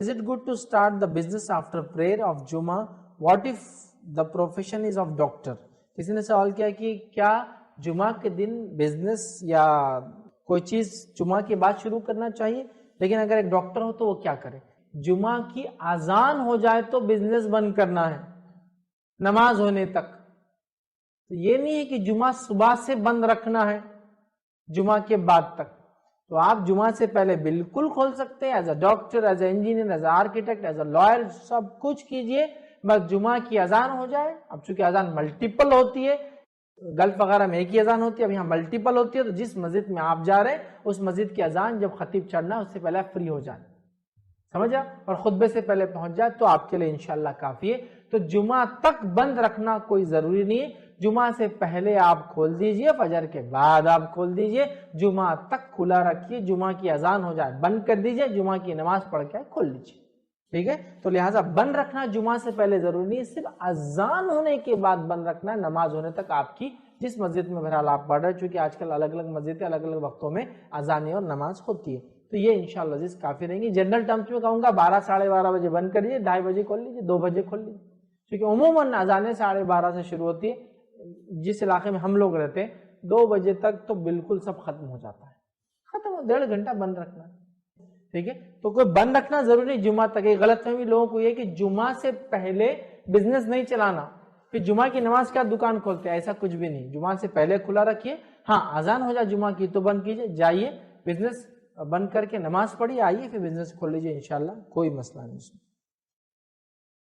Is it good to start the business after prayer of Juma? What if the profession is of doctor? کسی نے سوال کیا کہ کیا جمعہ کے دن بزنس یا کوئی چیز جمعہ کے بعد شروع کرنا چاہیے، لیکن اگر ایک ڈاکٹر ہو تو وہ کیا کرے؟ جمعہ کی اذان ہو جائے تو بزنس بند کرنا ہے نماز ہونے تک. تو یہ نہیں ہے کہ جمعہ صبح سے بند رکھنا ہے جمعہ کے بعد تک. تو آپ جمعہ سے پہلے بالکل کھول سکتے ہیں، as a doctor, as a engineer, as a architect, as a lawyer, سب کچھ کیجئے، بس جمعہ کی اذان ہو جائے. اب چونکہ اذان ملٹیپل ہوتی ہے، گلف وغیرہ میں ایک ہی اذان ہوتی ہے، اب یہاں ملٹیپل ہوتی ہے، تو جس مسجد میں آپ جا رہے ہیں اس مسجد کی اذان جب خطیب چڑھنا ہے اس سے پہلے آپ فری ہو جائیں، سمجھا، اور خطبے سے پہلے پہنچ جائے تو آپ کے لیے انشاءاللہ کافی ہے. تو جمعہ تک بند رکھنا کوئی ضروری نہیں ہے، جمعہ سے پہلے آپ کھول دیجئے، فجر کے بعد آپ کھول دیجئے، جمعہ تک کھلا رکھیے، جمعہ کی اذان ہو جائے بند کر دیجئے، جمعہ کی نماز پڑھ کے کھول لیجئے، ٹھیک ہے. تو لہٰذا بند رکھنا جمعہ سے پہلے ضروری نہیں ہے، صرف اذان ہونے کے بعد بند رکھنا ہے، نماز ہونے تک آپ کی جس مسجد میں بہرحال آپ پڑھ رہے ہیں، چونکہ آج کل الگ الگ مسجدیں الگ الگ وقتوں میں اذانیں اور نماز ہوتی ہے. تو یہ انشاءاللہ عزیز کافی رہیں گی. جنرل ٹرمز میں کہوں گا 12 ساڑھے 12 بجے بند کر دیجیے، 2:30 بجے کھول لیجیے، 2 بجے کھول لیجیے، کیونکہ عموماً اذانیں 12:30 سے شروع ہوتی ہے. جس علاقے میں ہم لوگ رہتے ہیں 2 بجے تک تو بالکل سب ختم ہو جاتا ہے، ختم ہو، 1.5 گھنٹہ بند رکھنا ہے، ٹھیک ہے. تو کوئی بند رکھنا ضروری نہیں جمعہ تک. ایک غلط فہمی لوگوں کو یہ کہ جمعہ سے پہلے بزنس نہیں چلانا، پھر جمعہ کی نماز کا دکان کھولتے ہیں، ایسا کچھ بھی نہیں. جمعہ سے پہلے کھلا رکھیے، ہاں اذان ہو جائے جمعہ کی تو بند کیجئے، جائیے بزنس بند کر کے نماز پڑھیے، آئیے پھر بزنس کھول لیجیے، انشاءاللہ کوئی مسئلہ نہیں.